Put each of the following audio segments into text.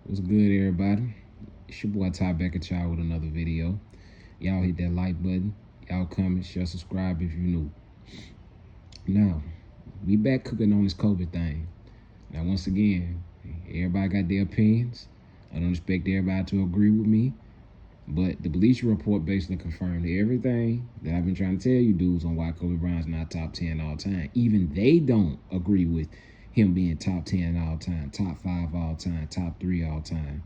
What's good, everybody? It's your boy Ty Becker Child with another video. Y'all hit that like button. Y'all comment, share, subscribe if you new. Now, we back cooking on this COVID thing. Now, once again, everybody got their opinions. I don't expect everybody to agree with me. But the Bleacher Report basically confirmed everything that I've been trying to tell you dudes on why Kobe Bryant's not top 10 all time. Even they don't agree with him being top 10 all time, top 5 all time, top 3 all time.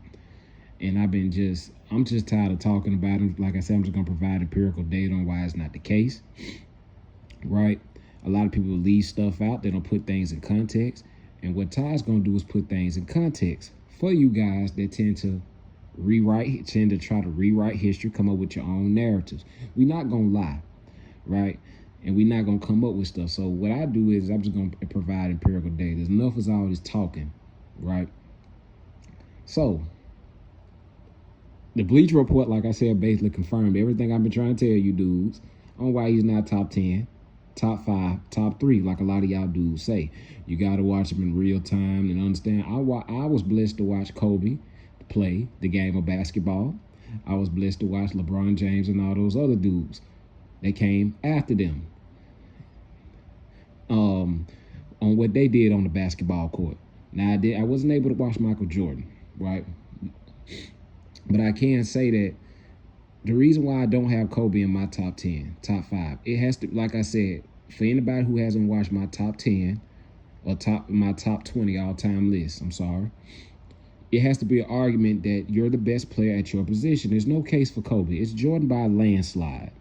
And I'm just tired of talking about it. Like I said, I'm just gonna provide empirical data on why it's not the case, right? A lot of people leave stuff out. They don't put things in context. And what Ty's gonna do is put things in context for you guys that tend to try to rewrite history, come up with your own narratives. We're not gonna lie, right? And we're not gonna come up with stuff. So what I do is I'm just gonna provide empirical data. Enough is all this talking, right? So the Bleacher Report, like I said, basically confirmed everything I've been trying to tell you dudes on why he's not top 10, top 5, top 3, like a lot of y'all dudes say. You got to watch him in real time and understand. I was blessed to watch Kobe play the game of basketball. I was blessed to watch LeBron James and all those other dudes that came after them on what they did on the basketball court. Now, I wasn't able to watch Michael Jordan, right? But I can say that the reason why I don't have Kobe in my top 10, top 5, it has to, like I said, for anybody who hasn't watched my top 10 or my top 20 all-time list, I'm sorry, it has to be an argument that you're the best player at your position. There's no case for Kobe. It's Jordan by a landslide.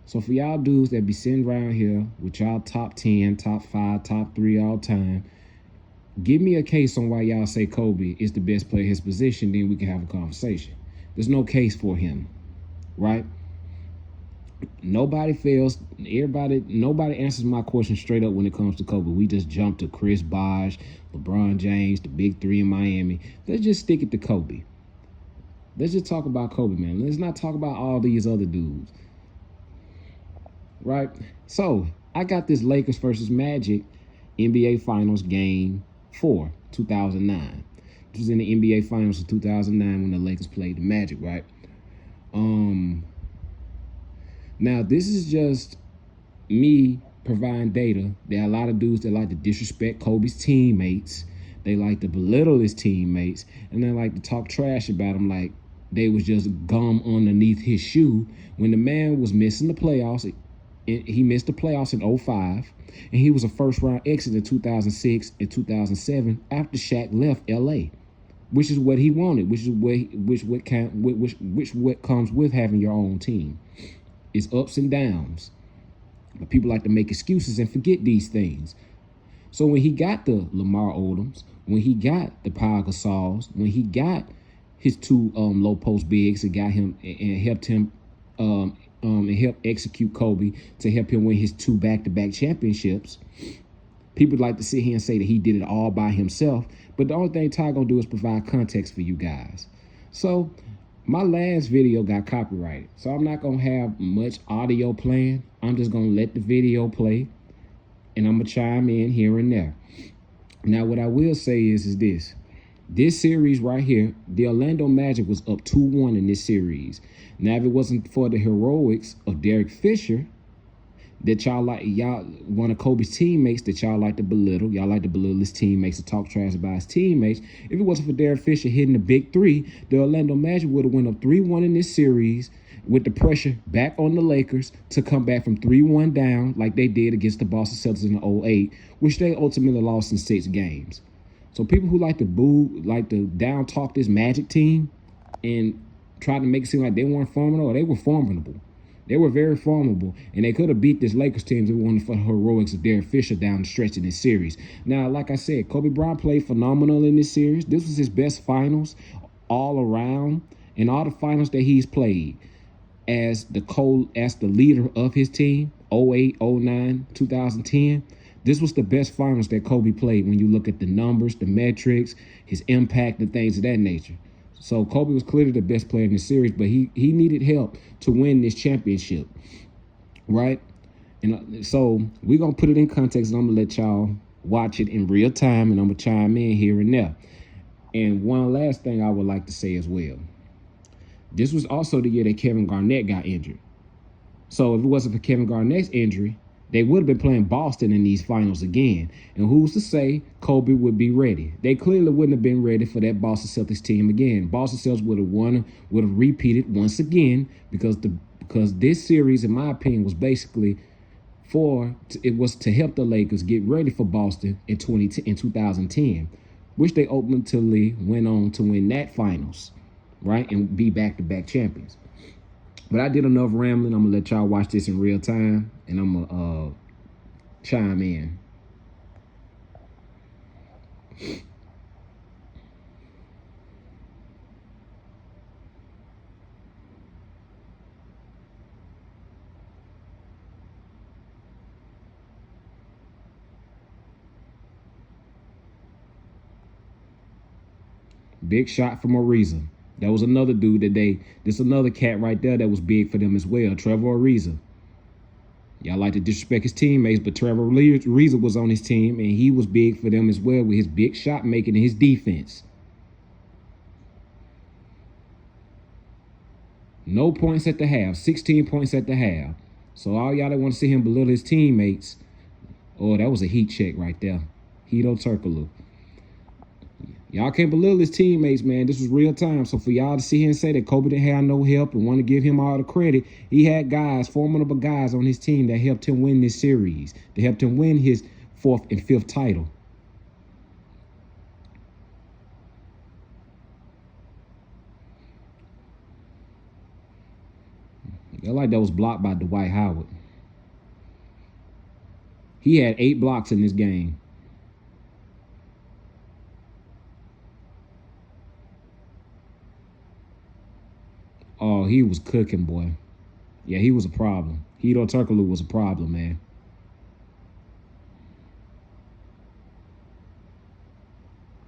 So for y'all dudes that be sitting around here with y'all top 10, top 5, top 3 all time, give me a case on why y'all say Kobe is the best player at his position, then we can have a conversation. There's no case for him, right? Nobody fails. Nobody answers my question straight up when it comes to Kobe. We just jump to Chris Bosh, LeBron James, the big three in Miami. Let's just stick it to Kobe. Let's just talk about Kobe, man. Let's not talk about all these other dudes, right? So I got this Lakers versus Magic NBA Finals Game 4, 2009. This was in the NBA Finals of 2009 when the Lakers played the Magic, right? Now, this is just me providing data. There are a lot of dudes that like to disrespect Kobe's teammates. They like to belittle his teammates. And they like to talk trash about him like they was just gum underneath his shoe when the man was missing the playoffs. He missed the playoffs in 2005. And he was a first-round exit in 2006 and 2007 after Shaq left L.A., which is what he wanted, which what comes with having your own team. It's ups and downs. But people like to make excuses and forget these things. So when he got the Lamar Odoms, when he got the Pau Gasols, when he got his two low post bigs that got him and helped him and helped execute Kobe to help him win his 2 back-to-back championships, people like to sit here and say that he did it all by himself. But the only thing Ty gonna do is provide context for you guys. So my last video got copyrighted, so I'm not gonna have much audio playing. I'm just gonna let the video play, and I'm gonna chime in here and there. Now, what I will say is this. This series right here, the Orlando Magic was up 2-1 in this series. Now, if it wasn't for the heroics of Derek Fisher, that one of Kobe's teammates that y'all like to belittle. Y'all like to belittle his teammates and talk trash about his teammates. If it wasn't for Derek Fisher hitting the big three, the Orlando Magic would have went up 3-1 in this series with the pressure back on the Lakers to come back from 3-1 down like they did against the Boston Celtics in 2008, which they ultimately lost in 6 games. So people who like to down talk this Magic team and try to make it seem like they weren't formidable, they were formidable. They were very formidable, and they could have beat this Lakers team if it wasn't for the heroics of Derek Fisher down the stretch in this series. Now, like I said, Kobe Bryant played phenomenal in this series. This was his best finals all around, in all the finals that he's played as the leader of his team, 2008, 2009, 2010. This was the best finals that Kobe played when you look at the numbers, the metrics, his impact, and things of that nature. So Kobe was clearly the best player in the series, but he needed help to win this championship, right? And so we're going to put it in context, and I'm going to let y'all watch it in real time, and I'm going to chime in here and there. And one last thing I would like to say as well. This was also the year that Kevin Garnett got injured. So if it wasn't for Kevin Garnett's injury, they would have been playing Boston in these finals again. And who's to say Kobe would be ready? They clearly wouldn't have been ready for that Boston Celtics team again. Boston Celtics would have repeated once again because this series, in my opinion, was basically it was to help the Lakers get ready for Boston in 2010, which they ultimately went on to win that finals, right, and be back-to-back champions. But I did enough rambling. I'm going to let y'all watch this in real time, and I'm going to chime in. Big shot from Ariza. That was another dude this another cat right there that was big for them as well, Trevor Ariza. Y'all like to disrespect his teammates, but Trevor Ariza was on his team, and he was big for them as well with his big shot making and his defense. No points at the half, 16 points at the half. So all y'all that want to see him belittle his teammates, oh, that was a heat check right there. Hedo Turkoglu. Y'all can't belittle his teammates, man. This was real time. So for y'all to sit here and say that Kobe didn't have no help and want to give him all the credit, he had guys, formidable guys on his team that helped him win this series, that helped him win his 4th and 5th title. I like that was blocked by Dwight Howard. He had 8 blocks in this game. Oh, he was cooking, boy. Yeah, he was a problem. Hedo Turkoglu was a problem, man.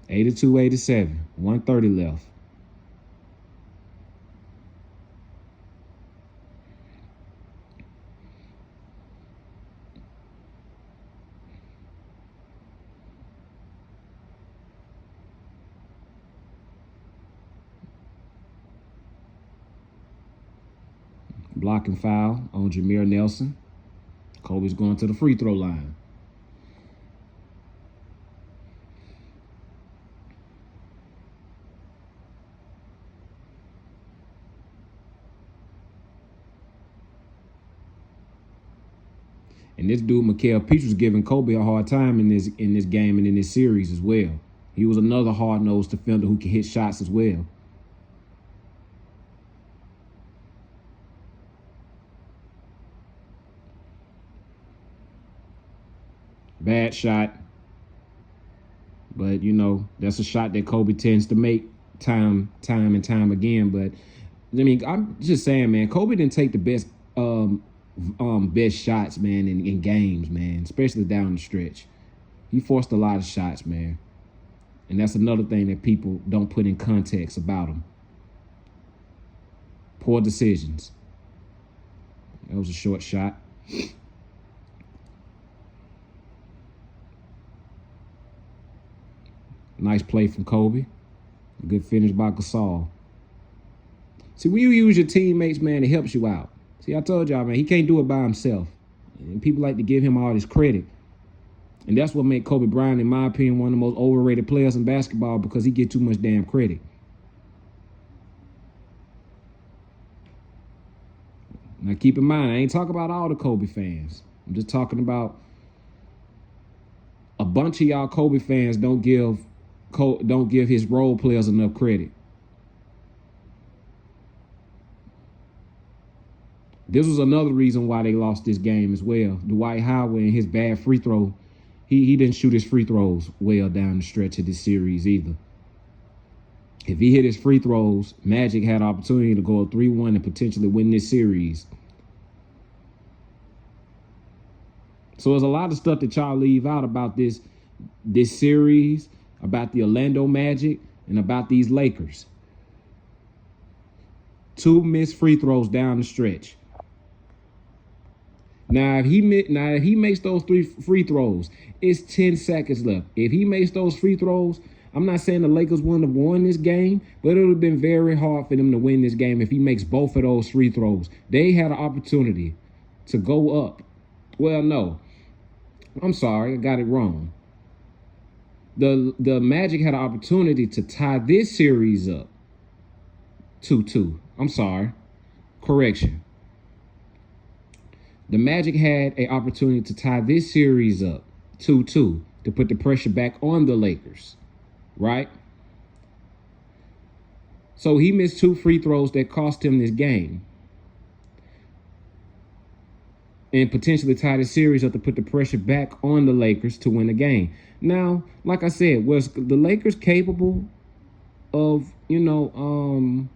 82-87, 130 left. Blocking foul on Jameer Nelson. Kobe's going to the free throw line. And this dude, Mikael Peach, was giving Kobe a hard time in this game and in this series as well. He was another hard-nosed defender who could hit shots as well. Bad shot. But, you know, that's a shot that Kobe tends to make time and time again. But, I mean, I'm just saying, man, Kobe didn't take the best best shots, man, in games, man, especially down the stretch. He forced a lot of shots, man. And that's another thing that people don't put in context about him. Poor decisions. That was a short shot. Nice play from Kobe. Good finish by Gasol. See, when you use your teammates, man, it helps you out. See, I told y'all, man, he can't do it by himself. And people like to give him all this credit. And that's what made Kobe Bryant, in my opinion, one of the most overrated players in basketball, because he gets too much damn credit. Now, keep in mind, I ain't talking about all the Kobe fans. I'm just talking about a bunch of y'all Kobe fans don't give his role players enough credit. This was another reason why they lost this game as well. Dwight Howard and his bad free throw, he didn't shoot his free throws well down the stretch of this series either. If he hit his free throws, Magic had an opportunity to go 3-1 and potentially win this series. So there's a lot of stuff that y'all leave out about this series, about the Orlando Magic, and about these Lakers. 2 missed free throws down the stretch. Now, if he makes those 3 free throws, it's 10 seconds left. If he makes those free throws, I'm not saying the Lakers wouldn't have won this game, but it would have been very hard for them to win this game if he makes both of those free throws. They had an opportunity to go up. Well, no. I'm sorry, I got it wrong. The Magic had an opportunity to tie this series up 2-2. I'm sorry. Correction. The Magic had an opportunity to tie this series up 2-2 to put the pressure back on the Lakers, right? So he missed 2 free throws that cost him this game and potentially tie the series up to put the pressure back on the Lakers to win the game. Now, like I said, was the Lakers capable of, winning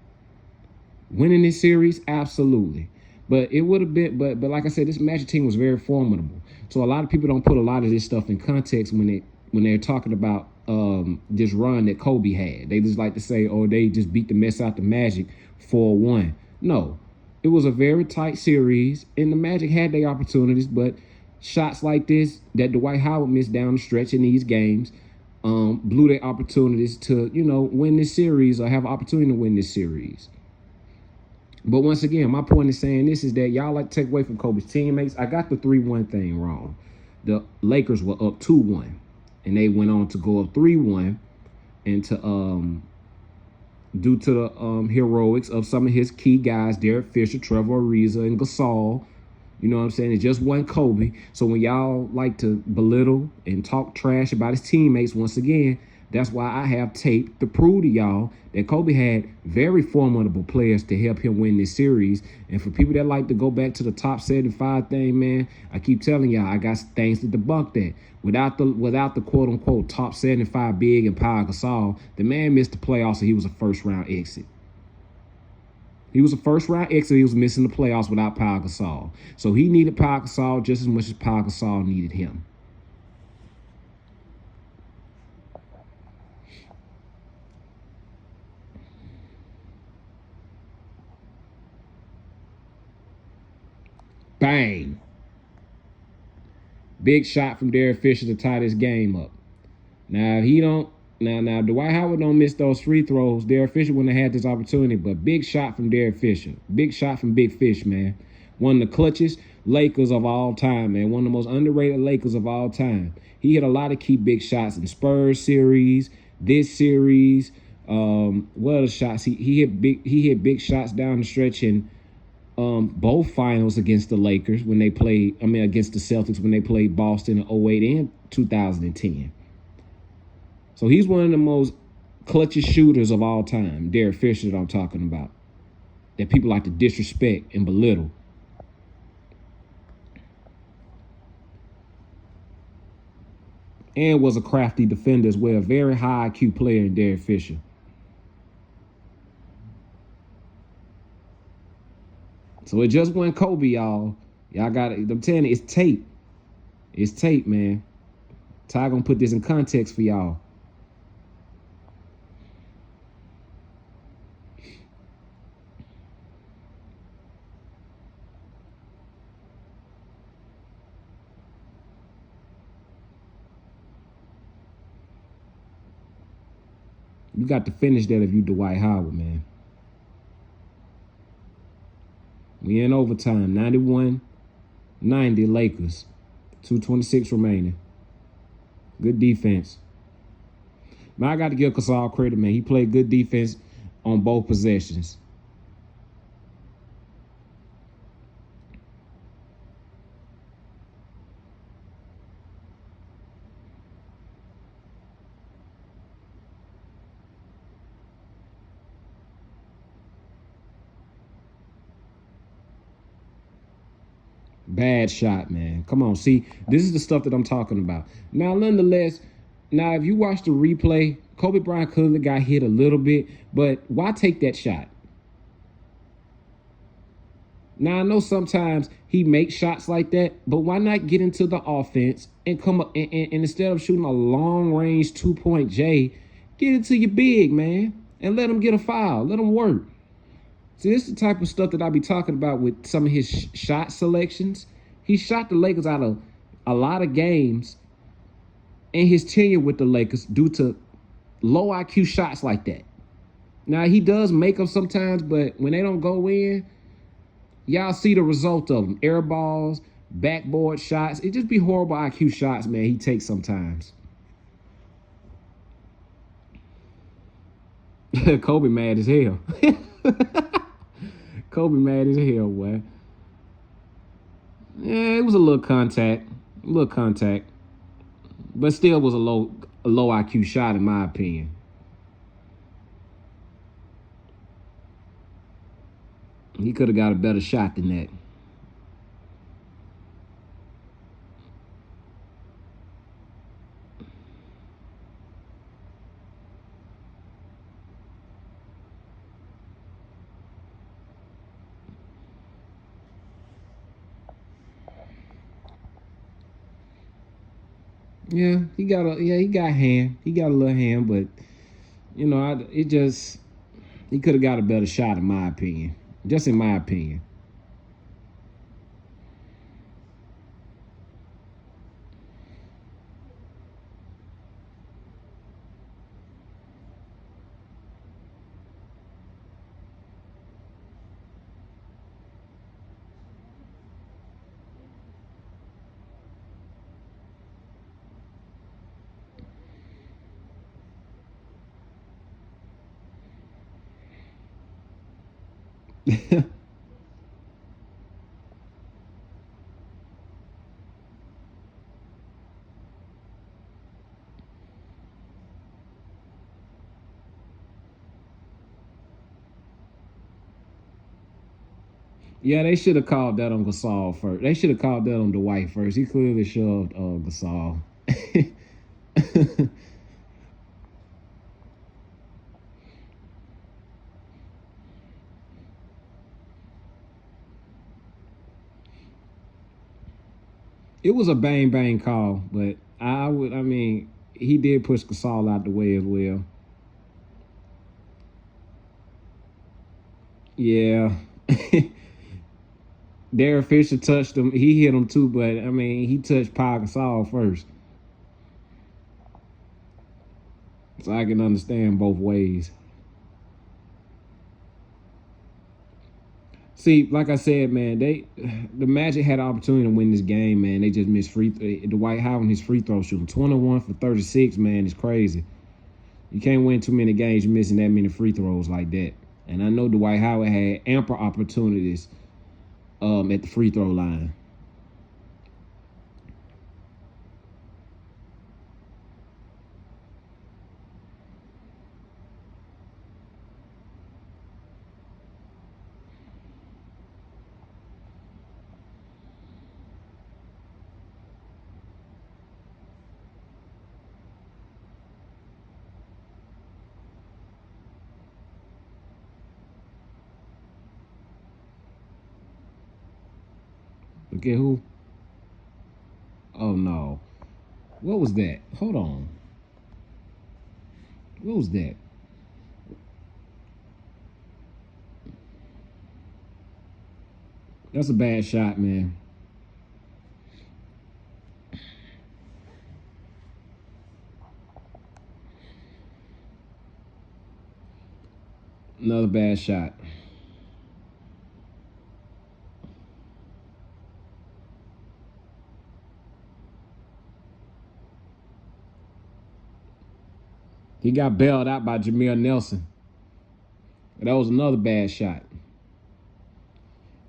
this series? Absolutely. But it would have been, but like I said, this Magic team was very formidable. So a lot of people don't put a lot of this stuff in context when they're talking about this run that Kobe had. They just like to say, oh, they just beat the mess out the Magic 4-1. No, it was a very tight series, and the Magic had their opportunities, but shots like this that Dwight Howard missed down the stretch in these games blew their opportunities to, win this series or have an opportunity to win this series. But once again, my point in saying this is that y'all like to take away from Kobe's teammates. I got the 3-1 thing wrong. The Lakers were up 2-1, and they went on to go up 3-1, and to due to the heroics of some of his key guys, Derek Fisher, Trevor Ariza, and Gasol. You know what I'm saying? It just wasn't Kobe. So when y'all like to belittle and talk trash about his teammates, once again, that's why I have tape to prove to y'all that Kobe had very formidable players to help him win this series. And for people that like to go back to the top 75 thing, man, I keep telling y'all, I got things to debunk that. Without the quote unquote top 75 big and Pau Gasol, the man missed the playoffs and he was a first round exit. He was a first round exit. He was missing the playoffs without Pau Gasol. So he needed Pau Gasol just as much as Pau Gasol needed him. Bang. Big shot from Derek Fisher to tie this game up. Now, if he don't, now Dwight Howard don't miss those free throws, Derek Fisher wouldn't have had this opportunity, but big shot from Derek Fisher. Big shot from Big Fish, man. One of the clutchest Lakers of all time, man. One of the most underrated Lakers of all time. He hit a lot of key big shots in Spurs series, this series. What other shots? He hit big shots down the stretch in both finals against the Lakers when they played, against the Celtics when they played Boston in 2008 and 2010. So he's one of the most clutchest shooters of all time, Derek Fisher that I'm talking about, that people like to disrespect and belittle. And was a crafty defender as well, very high IQ player in Derek Fisher. So it just went Kobe, y'all. Y'all got it. I'm telling you, it's tape. It's tape, man. Ty gonna put this in context for y'all. You got to finish that if you Dwight Howard, man. We in overtime. 91-90 Lakers. 2:26 remaining. Good defense. Man, I got to give Gasol credit, man. He played good defense on both possessions. Bad shot, man. Come on. See, this is the stuff that I'm talking about. Now, nonetheless, if you watch the replay, Kobe Bryant could have got hit a little bit, but why take that shot? Now, I know sometimes he makes shots like that, but why not get into the offense and come up and instead of shooting a long-range two-point J, get it to your big, man, and let him get a foul. Let him work. See, this is the type of stuff that I be talking about with some of his shot selections. He shot the Lakers out of a lot of games in his tenure with the Lakers due to low IQ shots like that. Now, he does make them sometimes, but when they don't go in, y'all see the result of them. Air balls, backboard shots. It just be horrible IQ shots, man, he takes sometimes. Kobe mad as hell. Kobe mad as hell, boy. Yeah, it was a little contact. But still was a low IQ shot in my opinion. He could have got a better shot than that. Yeah, he got hand. He got a little hand, but you know, he could have got a better shot in my opinion. Just in my opinion. Yeah, they should have called that on Gasol first. They should have called that on Dwight first. He clearly shoved Gasol. It was a bang bang call, but I mean, he did push Gasol out the way as well. Yeah. Derek Fisher touched him. He hit him too, but I mean, he touched Pau Gasol first. So I can understand both ways. See, like I said, man, the Magic had an opportunity to win this game, man. They just missed Dwight Howard, his free throw shooting. 21 for 36, man, is crazy. You can't win too many games missing that many free throws like that. And I know Dwight Howard had ample opportunities at the free throw line. Look at who? Oh no. What was that? Hold on. What was that? That's a bad shot, man. Another bad shot. He got bailed out by Jameer Nelson. That was another bad shot.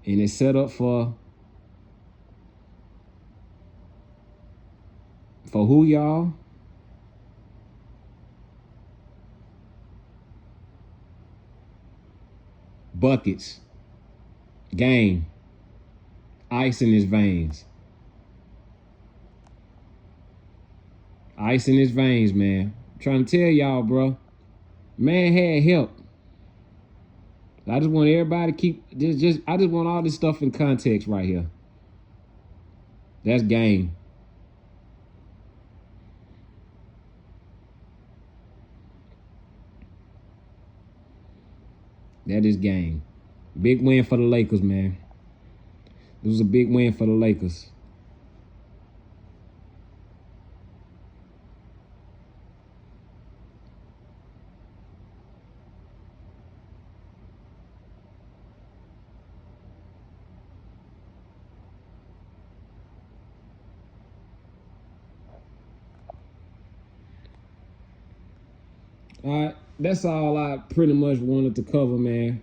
And it's set up for who, y'all? Buckets. Game. Ice in his veins. Ice in his veins, man. I'm trying to tell y'all, bro. Man had help. I just want everybody to keep I just want all this stuff in context right here. That's game. That is game. Big win for the Lakers, man. This was a big win for the Lakers. All right, that's all I pretty much wanted to cover, man.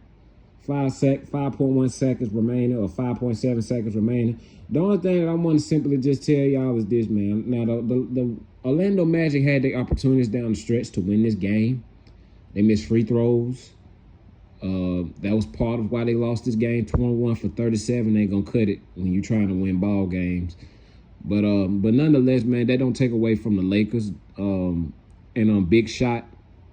5.1 seconds remaining, or 5.7 seconds remaining. The only thing that I want to simply just tell y'all is this, man. Now, the Orlando Magic had their opportunities down the stretch to win this game. They missed free throws. That was part of why they lost this game. 21 for 37 ain't gonna cut it when you're trying to win ball games. But nonetheless, man, that don't take away from the Lakers. And big shot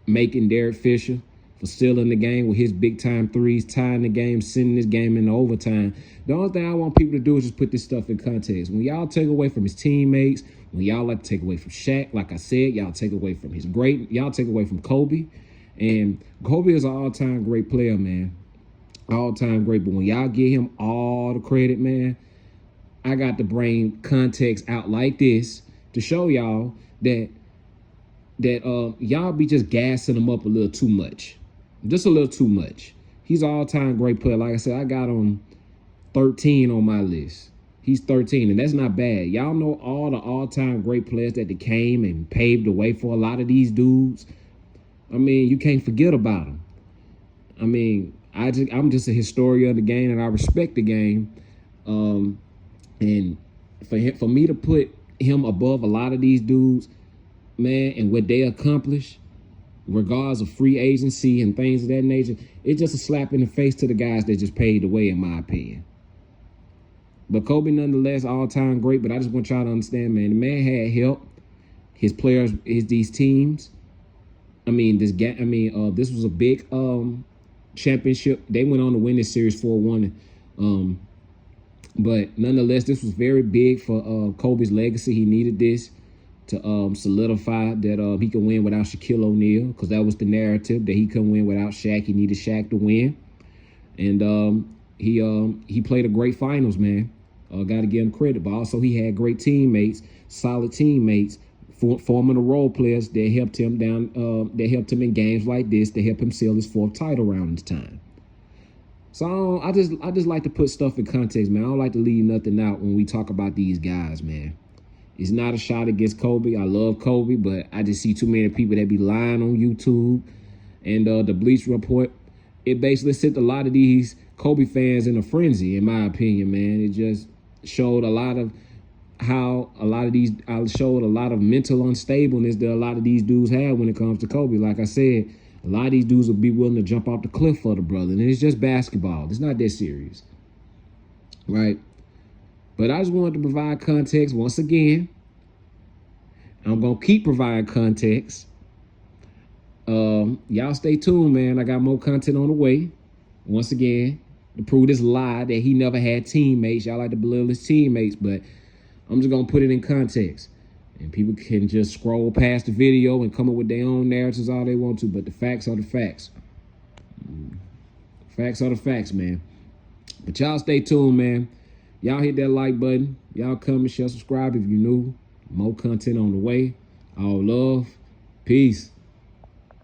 making Derek Fisher for stealing the game with his big time threes, tying the game, sending this game into overtime. The only thing I want people to do is just put this stuff in context. When y'all take away from his teammates, when y'all like to take away from Shaq, like I said, y'all take away from y'all take away from Kobe. And Kobe is an all-time great player, man. All-time great. But when y'all give him all the credit, man, I got to bring context out like this to show y'all that y'all be just gassing him up a little too much. Just a little too much. He's an all-time great player. Like I said, I got him 13 on my list. He's 13, and that's not bad. Y'all know all the all-time great players that they came and paved the way for a lot of these dudes. I mean, you can't forget about them. I mean, I'm just a historian of the game, and I respect the game. And for me to put him above a lot of these dudes, man, and what they accomplish, regardless of free agency and things of that nature, it's just a slap in the face to the guys that just paid the way, in my opinion. But Kobe, nonetheless, all-time great. But I just want y'all to understand, man, the man had help. His players, these teams. I mean, this was a big championship. They went on to win this series 4-1. But nonetheless, this was very big for Kobe's legacy. He needed this to solidify that he could win without Shaquille O'Neal, because that was the narrative, that he couldn't win without Shaq. He needed Shaq to win. And he played a great finals, man. Got to give him credit. But also he had great teammates, solid teammates, forming the role players that helped him in games like this, that helped him seal his 4th title round this time. So I just like to put stuff in context, man. I don't like to leave nothing out when we talk about these guys, man. It's not a shot against Kobe. I love Kobe, but I just see too many people that be lying on YouTube. And the Bleacher Report, it basically sent a lot of these Kobe fans in a frenzy, in my opinion, man. It just showed a lot of mental unstableness that a lot of these dudes have when it comes to Kobe. Like I said, a lot of these dudes will be willing to jump off the cliff for the brother. And it's just basketball. It's not that serious. Right? But I just wanted to provide context once again. I'm going to keep providing context. Y'all stay tuned, man. I got more content on the way. Once again, to prove this lie that he never had teammates. Y'all like to belittle his teammates, but I'm just going to put it in context. And people can just scroll past the video and come up with their own narratives all they want to, but the facts are the facts. Facts are the facts, man. But y'all stay tuned, man. Y'all hit that like button. Y'all comment, share, subscribe if you're new. More content on the way. All love. Peace.